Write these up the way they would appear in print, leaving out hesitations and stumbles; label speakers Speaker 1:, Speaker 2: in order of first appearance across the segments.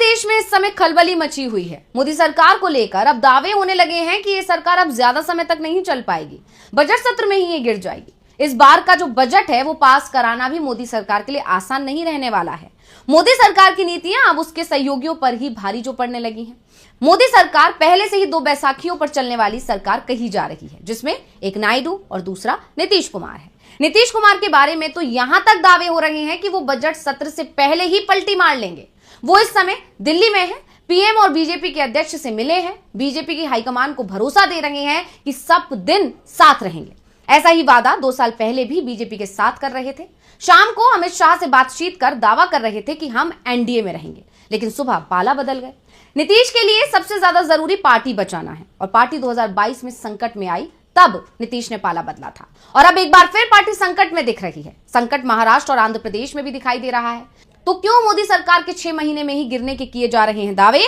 Speaker 1: देश में इस समय खलबली मची हुई है। मोदी सरकार को लेकर अब दावे होने लगे हैं कि ये सरकार अब ज्यादा समय तक नहीं चल पाएगी, बजट सत्र में ही ये गिर जाएगी। इस बार का जो बजट है वो पास कराना भी मोदी सरकार के लिए आसान नहीं रहने वाला है। मोदी सरकार की नीतियां अब उसके सहयोगियों पर ही भारी जो पड़ने लगी हैं। मोदी सरकार पहले से ही दो बैसाखियों पर चलने वाली सरकार कही जा रही है, जिसमें एक नायडू और दूसरा नीतीश कुमार है। नीतीश कुमार के बारे में तो यहां तक दावे हो रहे हैं कि वो बजट सत्र से पहले ही पलटी मार लेंगे। वो इस समय दिल्ली में है, पीएम और बीजेपी के अध्यक्ष से मिले हैं, बीजेपी की हाईकमान को भरोसा दे रहे हैं कि सब दिन साथ रहेंगे। ऐसा ही वादा 2 साल पहले भी बीजेपी के साथ कर रहे थे। शाम को अमित शाह से बातचीत कर दावा कर रहे थे कि हम एनडीए में रहेंगे, लेकिन सुबह पाला बदल गए। नीतीश के लिए सबसे ज्यादा जरूरी पार्टी बचाना है और पार्टी 2022 में संकट में आई, तब नीतीश ने पाला बदला था और अब एक बार फिर पार्टी संकट में दिख रही है। संकट महाराष्ट्र और आंध्र प्रदेश में भी दिखाई दे रहा है। तो क्यों मोदी सरकार के 6 महीने में ही गिरने के किए जा रहे हैं दावे?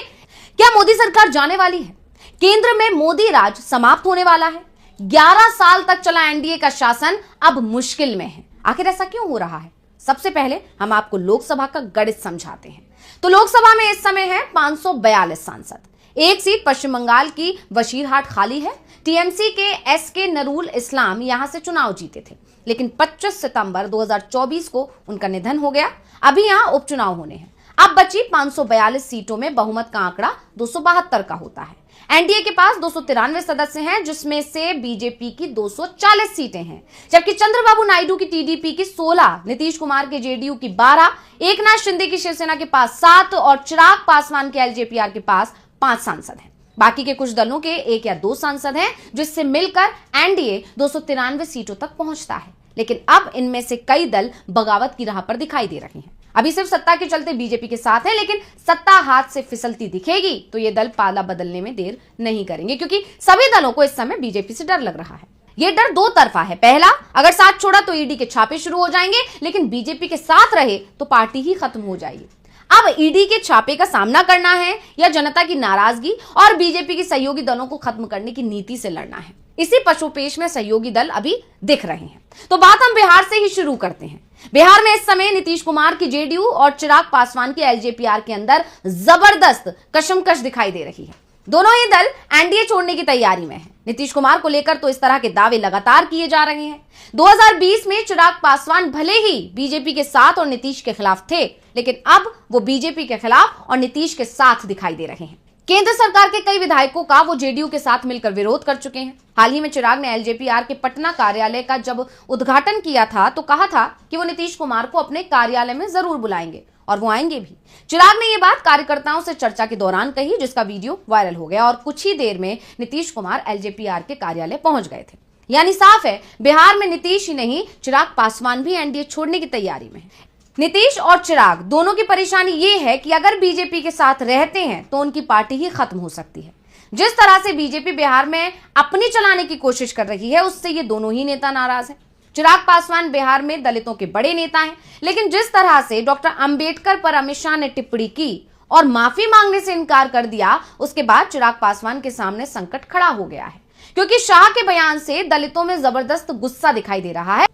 Speaker 1: क्या मोदी सरकार जाने वाली है? केंद्र में मोदी राज समाप्त होने वाला है? 11 साल तक चला एनडीए का शासन अब मुश्किल में है। आखिर ऐसा क्यों हो रहा है? सबसे पहले हम आपको लोकसभा का गणित समझाते हैं। तो लोकसभा में इस समय है 542 सांसद, एक सीट पश्चिम बंगाल की वशीरहाट खाली है। टीएमसी के एसके नरूल इस्लाम यहां से चुनाव जीते थे, लेकिन 25 सितंबर 2024 को उनका निधन हो गया। अभी यहां उपचुनाव होने हैं। अब बची 542 सीटों में बहुमत का आंकड़ा 272 का होता है। एनडीए के पास 293 सदस्य हैं, जिसमें से बीजेपी की 240 सीटें हैं, जबकि चंद्रबाबू नायडू की टीडीपी की 16, नीतीश कुमार के जेडीयू की 12, एकनाथ शिंदे की शिवसेना के पास 7 और चिराग पासवान के एलजेपीआर के पास 5 सांसद हैं। बाकी के कुछ दलों के 1 या 2 सांसद हैं, जिससे मिलकर एनडीए 293 सीटों तक पहुंचता है। लेकिन अब इनमें से कई दल बगावत की राह पर दिखाई दे रहे हैं। अभी सिर्फ सत्ता के चलते बीजेपी के साथ है, लेकिन सत्ता हाथ से फिसलती दिखेगी तो ये दल पाला बदलने में देर नहीं करेंगे, क्योंकि सभी दलों को इस समय बीजेपी से डर लग रहा है। ये डर 2 तरफा है। पहला, अगर साथ छोड़ा तो ईडी के छापे शुरू हो जाएंगे, लेकिन बीजेपी के साथ रहे तो पार्टी ही खत्म हो जाएगी। अब ईडी के छापे का सामना करना है या जनता की नाराजगी और बीजेपी की सहयोगी दलों को खत्म करने की नीति से लड़ना है? इसी पशुपेश में सहयोगी दल अभी दिख रहे हैं। तो बात हम बिहार से ही शुरू करते हैं। बिहार में इस समय नीतीश कुमार की जेडीयू और चिराग पासवान की एलजेपीआर के अंदर जबरदस्त कशमकश दिखाई दे रही है। दोनों ही दल एनडीए छोड़ने की तैयारी में है। नीतीश कुमार को लेकर तो इस तरह के दावे लगातार किए जा रहे हैं। 2020 में चिराग पासवान भले ही बीजेपी के साथ और नीतीश के खिलाफ थे, लेकिन अब वो बीजेपी के खिलाफ और नीतीश के साथ दिखाई दे रहे हैं। केंद्र सरकार के कई विधायकों का वो जेडीयू के साथ मिलकर विरोध कर चुके हैं। हाल ही में चिराग ने एलजेपीआर के पटना कार्यालय का जब उद्घाटन किया था तो कहा था कि वो नीतीश कुमार को अपने कार्यालय में जरूर बुलाएंगे और वो आएंगे भी। चिराग ने ये बात कार्यकर्ताओं से चर्चा के दौरान कही, जिसका वीडियो वायरल हो गया और कुछ ही देर में नीतीश कुमार एलजेपीआर के कार्यालय पहुंच गए थे। यानी साफ है, बिहार में नीतीश ही नहीं, चिराग पासवान भी एनडीए छोड़ने की तैयारी में है। नीतीश और चिराग दोनों की परेशानी ये है कि अगर बीजेपी के साथ रहते हैं तो उनकी पार्टी ही खत्म हो सकती है। जिस तरह से बीजेपी बिहार में अपनी चलाने की कोशिश कर रही है, उससे ये दोनों ही नेता नाराज हैं। चिराग पासवान बिहार में दलितों के बड़े नेता हैं, लेकिन जिस तरह से डॉक्टर अंबेडकर पर अमित शाह ने टिप्पणी की और माफी मांगने से इनकार कर दिया, उसके बाद चिराग पासवान के सामने संकट खड़ा हो गया है, क्योंकि शाह के बयान से दलितों में जबरदस्त गुस्सा दिखाई दे रहा है।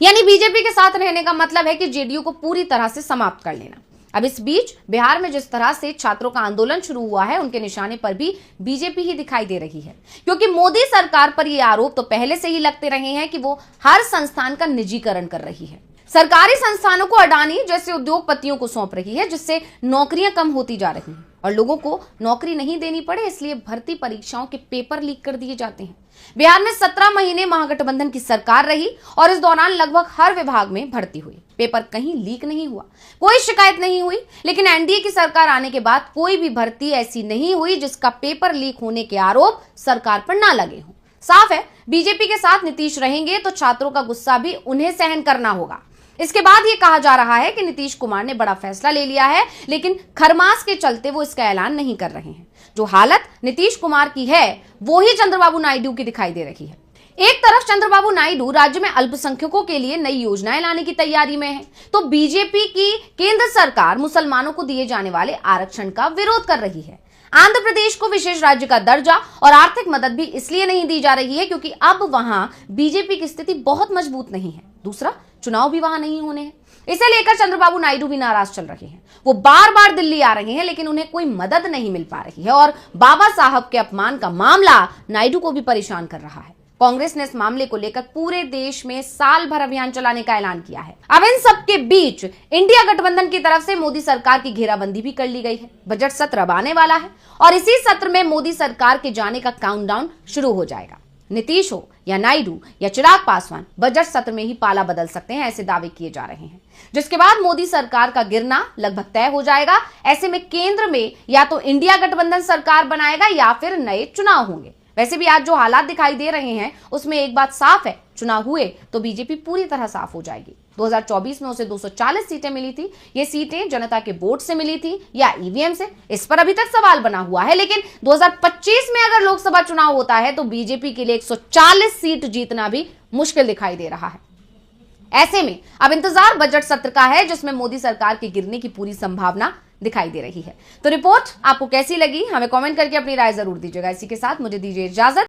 Speaker 1: यानी बीजेपी के साथ रहने का मतलब है कि जेडीयू को पूरी तरह से समाप्त कर लेना। अब इस बीच बिहार में जिस तरह से छात्रों का आंदोलन शुरू हुआ है, उनके निशाने पर भी बीजेपी ही दिखाई दे रही है, क्योंकि मोदी सरकार पर ये आरोप तो पहले से ही लगते रहे हैं कि वो हर संस्थान का निजीकरण कर रही है। सरकारी संस्थानों को अडानी जैसे उद्योगपतियों को सौंप रही है, जिससे नौकरियां कम होती जा रही हैं और लोगों को नौकरी नहीं देनी पड़े, इसलिए भर्ती परीक्षाओं के पेपर लीक कर दिए जाते हैं। बिहार में 17 महीने महागठबंधन की सरकार रही और इस दौरान लगभग हर विभाग में भर्ती हुई, पेपर कहीं लीक नहीं हुआ, कोई शिकायत नहीं हुई। लेकिन एनडीए की सरकार आने के बाद कोई भी भर्ती ऐसी नहीं हुई जिसका पेपर लीक होने के आरोप सरकार पर ना लगे हों। साफ है, बीजेपी के साथ नीतीश रहेंगे तो छात्रों का गुस्सा भी उन्हें सहन करना होगा। इसके बाद ये कहा जा रहा है कि नीतीश कुमार ने बड़ा फैसला ले लिया है, लेकिन खरमास के चलते वो इसका ऐलान नहीं कर रहे हैं। जो हालत नीतीश कुमार की है वो ही चंद्रबाबू नायडू की दिखाई दे रही है। एक तरफ चंद्रबाबू नायडू राज्य में अल्पसंख्यकों के लिए नई योजनाएं लाने की तैयारी में है, तो बीजेपी की केंद्र सरकार मुसलमानों को दिए जाने वाले आरक्षण का विरोध कर रही है। आंध्र प्रदेश को विशेष राज्य का दर्जा और आर्थिक मदद भी इसलिए नहीं दी जा रही है क्योंकि अब वहां बीजेपी की स्थिति बहुत मजबूत नहीं है। दूसरा, चुनाव भी वहां नहीं होने हैं। इसे लेकर चंद्रबाबू नायडू भी नाराज चल रहे हैं। वो बार बार दिल्ली आ रहे हैं, लेकिन उन्हें कोई मदद नहीं मिल पा रही है और बाबा साहब के अपमान का मामला नायडू को भी परेशान कर रहा है। कांग्रेस ने इस मामले को लेकर पूरे देश में साल भर अभियान चलाने का ऐलान किया है। अब इन सब के बीच इंडिया गठबंधन की तरफ से मोदी सरकार की घेराबंदी भी कर ली गई है। बजट सत्र अब आने वाला है और इसी सत्र में मोदी सरकार के जाने का काउंटडाउन शुरू हो जाएगा। नीतीश हो या नायडू या चिराग पासवान बजट सत्र में ही पाला बदल सकते हैं, ऐसे दावे किए जा रहे हैं, जिसके बाद मोदी सरकार का गिरना लगभग तय हो जाएगा। ऐसे में केंद्र में या तो इंडिया गठबंधन सरकार बनाएगा या फिर नए चुनाव होंगे। वैसे भी आज जो हालात दिखाई दे रहे हैं उसमें एक बात साफ है, चुनाव हुए तो बीजेपी पूरी तरह साफ हो जाएगी। 2024 में उसे 240 सीटें मिली थी। ये सीटें जनता के वोट से मिली थी या ईवीएम से, इस पर अभी तक सवाल बना हुआ है। लेकिन 2025 में अगर लोकसभा चुनाव होता है तो बीजेपी के लिए 140 सीट जीतना भी मुश्किल दिखाई दे रहा है। ऐसे में अब इंतजार बजट सत्र का है, जिसमें मोदी सरकार के गिरने की पूरी संभावना दिखाई दे रही है। तो रिपोर्ट आपको कैसी लगी, हमें कमेंट करके अपनी राय जरूर दीजिएगा। इसी के साथ मुझे दीजिए इजाजत।